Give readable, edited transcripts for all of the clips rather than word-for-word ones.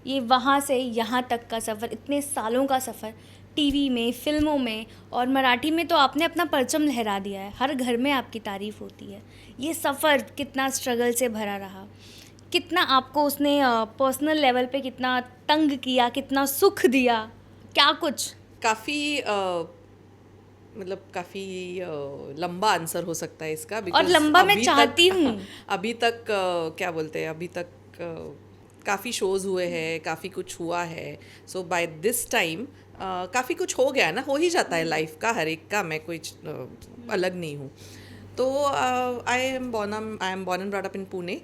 ये वहाँ से यहाँ तक का सफ़र, इतने सालों का सफ़र, टीवी में, फिल्मों में, और मराठी में तो आपने अपना परचम लहरा दिया है, हर घर में आपकी तारीफ़ होती है। ये सफ़र कितना स्ट्रगल से भरा रहा, कितना आपको उसने पर्सनल लेवल पे कितना तंग किया, कितना सुख दिया, क्या कुछ? काफ़ी मतलब काफ़ी लंबा आंसर हो सकता है इसका, और बिकॉज लंबा मैं अभी चाहती तक हूँ। अभी तक क्या बोलते हैं, अभी तक काफ़ी शोज़ हुए हैं, काफ़ी कुछ हुआ है। सो बाय दिस टाइम काफ़ी कुछ हो गया है ना, हो ही जाता है लाइफ का, हर एक का, मैं कोई अलग नहीं हूँ। तो I am born and brought up in Pune,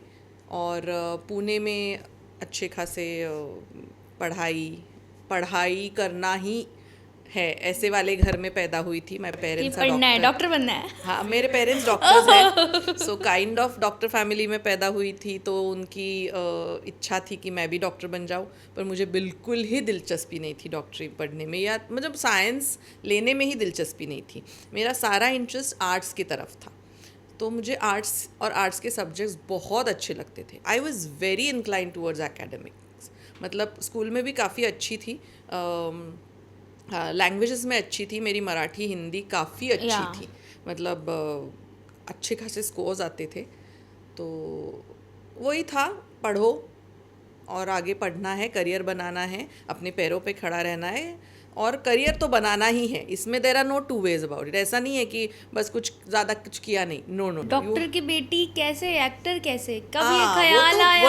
और पुणे में अच्छे खासे पढ़ाई पढ़ाई करना ही है, ऐसे वाले घर में पैदा हुई थी। माय कि पेरेंट्स आर पढ़ना है, डॉक्टर। डॉक्टर बनना है। हाँ, मेरे पेरेंट्स डॉक्टर्स हैं, so kind of doctor family में पैदा हुई थी, तो उनकी इच्छा थी कि मैं भी डॉक्टर बन जाऊँ। पर मुझे बिल्कुल ही दिलचस्पी नहीं थी डॉक्टरी पढ़ने में, या मतलब साइंस लेने में ही दिलचस्पी नहीं थी। मेरा सारा इंटरेस्ट आर्ट्स की तरफ था, तो मुझे आर्ट्स और आर्ट्स के सब्जेक्ट्स बहुत अच्छे लगते थे। I was very incline towards academics, मतलब स्कूल में भी काफ़ी अच्छी थी, लैंग्वेजेस में अच्छी थी, मेरी मराठी हिंदी काफ़ी अच्छी या थी, मतलब अच्छे खासे स्कोर्स आते थे। तो वही था, पढ़ो और आगे पढ़ना है, करियर बनाना है, अपने पैरों पे खड़ा रहना है, और करियर तो बनाना ही है, इसमें there are no two ways about it. ऐसा नहीं है कि बस कुछ ज़्यादा कुछ किया नहीं, no no no, you. Doctor की बेटी कैसे, एक्टर कैसे, कब ये हाँ, वो ख्याल तो आया?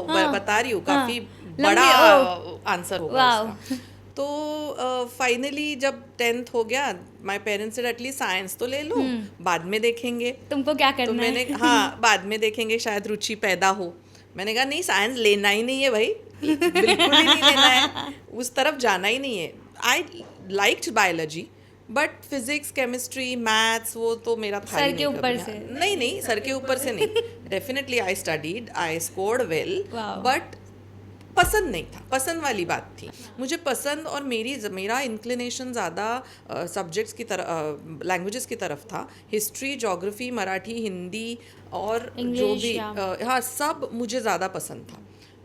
हाँ, बता रही हूँ, हाँ, काफ़ी बड़ा लंबी ओ, आंसर होगा वाह। उसका। तो फाइनली जब 10th हो गया, my parents said at least science तो ले लो, बाद में देखेंगे। तुमको क्या तो करना मैंने, है? हाँ, बाद में देखेंगे, शायद रुचि पैदा हो। मैंने कहा नहीं, साइंस लेना ही नहीं है भाई, बिल्कुल ही नहीं लेना है, उस तरफ जाना ही नहीं है। I liked biology, but physics, chemistry, maths वो तो मेरा था सर ही के नहीं कभी। ऊपर हाँ, से। नहीं नहीं, सर के ऊपर से नहीं। Definitely I studied, I scored well, वाह। बट पसंद नहीं था, पसंद वाली बात थी। मुझे पसंद और मेरा इंक्लिनेशन ज़्यादा सब्जेक्ट्स की तरफ, लैंग्वेजेस की तरफ था। हिस्ट्री, ज्योग्राफी, मराठी, हिंदी, और जो इंग्लिश भी या हाँ, सब मुझे ज़्यादा पसंद था।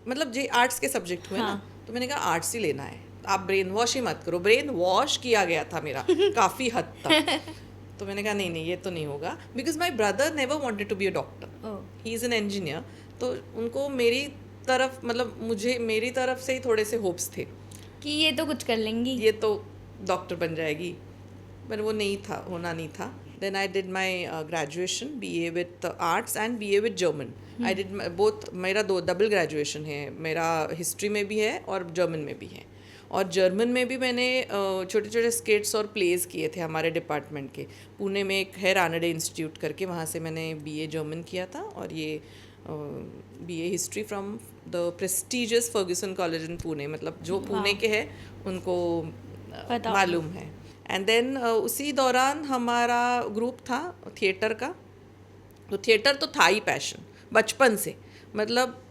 मतलब जो आर्ट्स के सब्जेक्ट हुए ना, हाँ। तो मैंने कहा आर्ट्स ही लेना है। आप ब्रेन वॉश ही मत करो, ब्रेन वॉश किया गया था मेरा काफ़ी हद तक। तो मैंने कहा नहीं नहीं, ये तो नहीं होगा, because my brother never wanted to be a doctor, oh, he is an engineer. तो उनको मेरी तरफ, मतलब मुझे मेरी तरफ से ही थोड़े से होप्स थे, कि ये तो कुछ कर लेंगी। ये तो डॉक्टर बन जाएगी, पर वो नहीं था, होना नहीं था। Then I did my graduation, BA with arts and BA with German. I did both, मेरा दो डबल ग्रेजुएशन है, मेरा हिस्ट्री में भी है और जर्मन में भी है। और जर्मन में भी मैंने छोटे छोटे स्किट्स और प्लेस किए थे हमारे डिपार्टमेंट के। पुणे में एक है रानडे इंस्टीट्यूट करके, वहाँ से मैंने BA जर्मन किया था, और ये BA history from the prestigious Fergusson college in Pune, मतलब जो पुणे वाह, के हैं उनको पता होगा। मालूम है। एंड देन उसी दौरान हमारा ग्रुप था थिएटर का, तो थिएटर तो था ही पैशन बचपन से, मतलब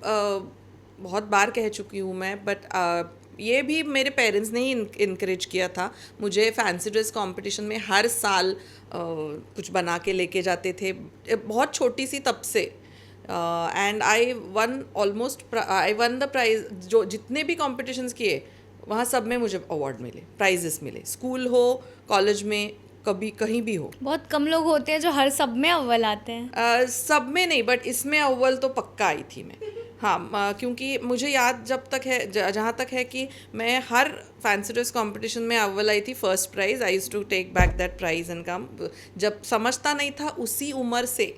बहुत बार कह चुकी हूँ मैं, बट ये भी मेरे पेरेंट्स ने ही इनकरेज किया था मुझे। फैंसी ड्रेस कंपटीशन में हर साल कुछ बना के लेके जाते थे, बहुत छोटी सी तब से। And I won the prize, जो जितने भी कॉम्पिटिशन्स किए वहाँ सब में मुझे अवार्ड मिले, प्राइजेस मिले, स्कूल हो, कॉलेज में, कभी कहीं भी हो। बहुत कम लोग होते हैं जो हर सब में अव्वल आते हैं। सब में नहीं, बट इसमें अव्वल तो पक्का आई थी मैं। हाँ, क्योंकि मुझे याद जब तक है, जहाँ तक है कि मैं हर फैंसी ड्रेस कॉम्पिटिशन में अव्वल आई थी, first prize. I use to take back that prize and come. जब समझता नहीं था उसी उम्र से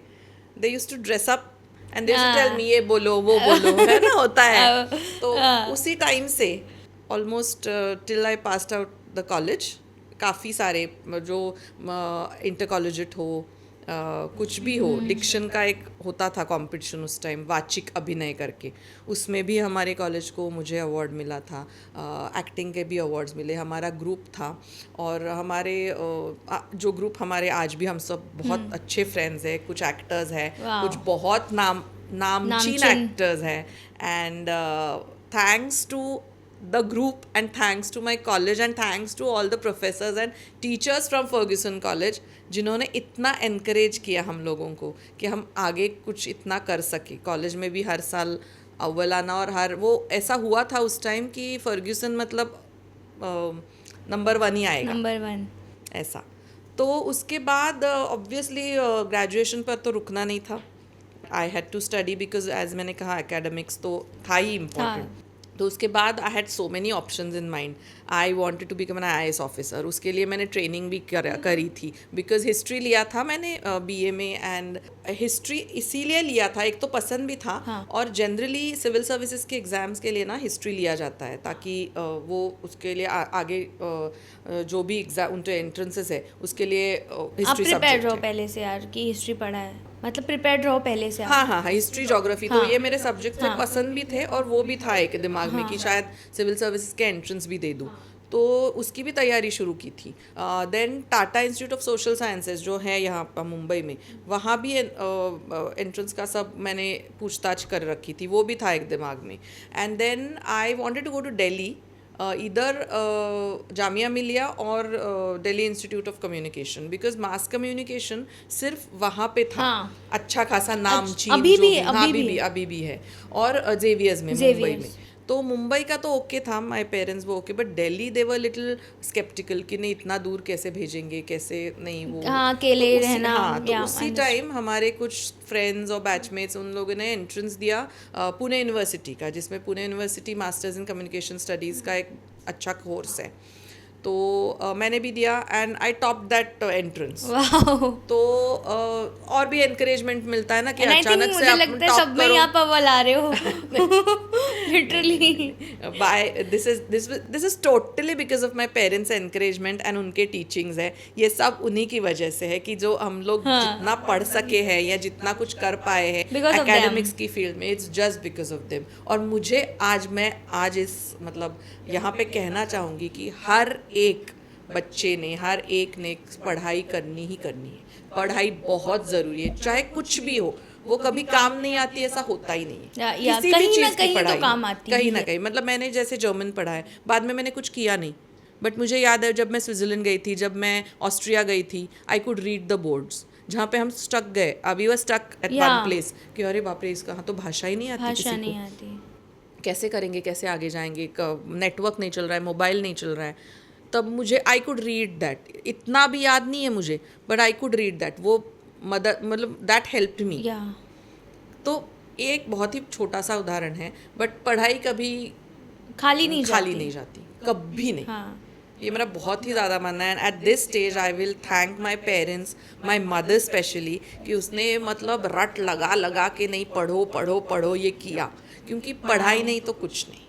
they use to dress up and they use to tell me ये बोलो वो बोलो, है ना, होता है। तो उसी टाइम से almost till I passed out the college, काफ़ी सारे जो इंटर कॉलेजिएट हो, कुछ भी हो, डिक्शन का एक होता था कंपटीशन उस टाइम, वाचिक अभिनय करके, उसमें भी हमारे कॉलेज को मुझे अवार्ड मिला था। एक्टिंग के भी अवार्ड्स मिले, हमारा ग्रुप था। और हमारे जो ग्रुप हमारे आज भी, हम सब बहुत अच्छे फ्रेंड्स हैं, कुछ एक्टर्स हैं, कुछ वाह, बहुत नामचीन नामचीन। एक्टर्स हैं। And thanks to the group and thanks to my college and thanks to all the professors and teachers from Ferguson College, जिन्होंने इतना encourage किया हम लोगों को कि हम आगे कुछ इतना कर सके। कॉलेज में भी हर साल अव्वल आना, और हर वो ऐसा हुआ था उस टाइम कि फर्ग्यूसन मतलब नंबर 1 ही आएगा, नंबर 1। ऐसा। तो उसके बाद ऑब्वियसली ग्रेजुएशन पर तो रुकना नहीं था, I had to study because as मैंने कहा एकेडमिक्स तो था ही इम्पोर्टेंट। तो उसके बाद I had so many options in mind, I wanted to become an IAS officer. उसके लिए मैंने ट्रेनिंग भी करी थी, बिकॉज हिस्ट्री लिया था मैंने BA में, एंड हिस्ट्री इसीलिए लिया था, एक तो पसंद भी था, और जनरली सिविल सर्विसेज के एग्ज़ाम्स के लिए ना हिस्ट्री लिया जाता है, ताकि वो उसके लिए आगे जो भी एग्जाम उनके एंट्रेंसेस है उसके लिए आप हिस्ट्री प्रिपेयर सब्जेक्ट रहो है। पहले से यार कि हिस्ट्री पढ़ा है, मतलब प्रिपेयर रहो पहले से आप। हाँ, हिस्ट्री ज्योग्राफी तो ये मेरे सब्जेक्ट थे, पसंद भी थे, और वो भी था एक दिमाग में कि शायद सिविल सर्विसेज के एंट्रेंस भी दे दूँ, तो उसकी भी तैयारी शुरू की थी। Then Tata Institute of Social Sciences जो है यहाँ पर मुंबई में, वहाँ भी एंट्रेंस का सब मैंने पूछताछ कर रखी थी, वो भी था एक दिमाग में। And then I wanted to go to Delhi, इधर जामिया मिलिया और Delhi Institute of Communication, because mass communication सिर्फ वहाँ पे था, अच्छा खासा नाम चीन अभी जो भी- हाँ, अभी अभी भी है, और जेवियर्स में मुंबई में। तो मुंबई का तो ओके था, माय पेरेंट्स वो okay, but Delhi they were little sceptical कि नहीं इतना दूर कैसे भेजेंगे, कैसे नहीं वो, हाँ, अकेले तो रहना, हाँ, तो या उसी टाइम हमारे कुछ फ्रेंड्स और बैचमेट्स उन लोगों ने एंट्रेंस दिया पुणे यूनिवर्सिटी का, जिसमें Pune university masters in communication studies का एक अच्छा कोर्स है, तो मैंने भी दिया, and I top that entrance. Wow. तो और भी एनकरेजमेंट मिलता है ना कि And I think अचानक से मुझे आप लगता है टॉप सब में ही करो। आप अव्वल आ रहे हो literally. This is totally because of my parents encouragement and उनके टीचिंग्स है, ये सब उन्हीं की वजह से है कि जो हम लोग जितना पढ़ सके हैं या जितना कुछ कर पाए हैं Because of एकेडमिक्स की फील्ड में, it's just because of them. और मुझे आज इस मतलब यहाँ पे कहना चाहूँगी कि हर एक बच्चे ने, हर एक ने पढ़ाई करनी ही करनी है, पढ़ाई बहुत ज़रूरी है, चाहे कुछ भी हो, वो कभी काम नहीं आती ऐसा होता ही नहीं है। या किसी भी कहीं ना चीज़ की कहीं तो पढ़ाई काम आती कहीं ही ना है। कहीं, मतलब मैंने जैसे जर्मन पढ़ा है, बाद में मैंने कुछ किया नहीं, बट मुझे याद है जब मैं स्विट्जरलैंड गई थी, जब मैं ऑस्ट्रिया गई थी, I could read the boards, जहाँ पे हम स्टक गए, अभी वो स्टक एट वन प्लेस कि अरे बाप रे, इसका तो भाषा ही नहीं आती भाषा किसी नहीं को, आती, कैसे करेंगे, कैसे आगे जाएंगे, नेटवर्क नहीं चल रहा है, मोबाइल नहीं चल रहा है। तब मुझे आई कुड रीड दैट, इतना भी याद नहीं है मुझे, but I could read that, वो मदद मतलब दैट हेल्प्ड मी। या तो एक बहुत ही छोटा सा उदाहरण है, बट पढ़ाई कभी खाली नहीं जाती कभी नहीं। हाँ, ये मेरा बहुत ही ज़्यादा मानना है, and at this stage I will thank my parents, my mother specially, कि उसने मतलब रट लगा के नहीं पढ़ो पढ़ो पढ़ो ये किया, क्योंकि पढ़ाई नहीं तो कुछ नहीं।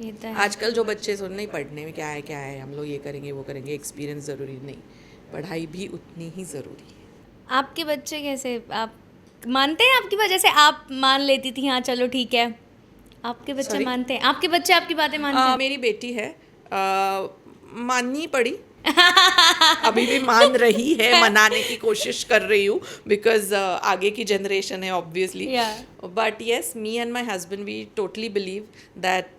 ये तो है। आजकल जो बच्चे सुन नहीं, पढ़ने में क्या है हम लोग ये करेंगे वो करेंगे, एक्सपीरियंस ज़रूरी नहीं, पढ़ाई भी उतनी ही ज़रूरी है। आपके बच्चे कैसे, आप मानते हैं आपकी वजह से, आप मान लेती थी हाँ चलो ठीक है, आपके बच्चे Sorry? मानते हैं, आपके बच्चे आपकी बातें मानते हैं? मेरी बेटी है, माननी पड़ी, अभी भी मान रही है, मनाने की कोशिश कर रही हूँ, बिकॉज आगे की जनरेशन है obviously. Yeah. But yes, me and my husband we totally believe that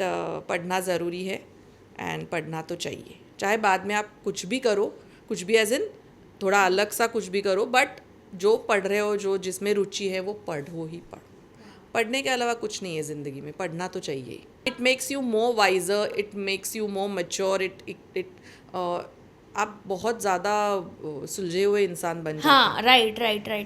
पढ़ना ज़रूरी है, एंड पढ़ना तो चाहिए, चाहे बाद में आप कुछ भी करो, कुछ भी एज इन थोड़ा अलग सा कुछ भी करो, बट जो पढ़ रहे हो, जो जिसमें रुचि है वो पढ़ो ही पढ़ो। पढ़ने के अलावा कुछ नहीं है ज़िंदगी में, पढ़ना तो चाहिए। It makes you more wiser, it makes you more mature, आप बहुत ज़्यादा सुलझे हुए इंसान बन जाते हैं। हाँ, राइट राइट राइट।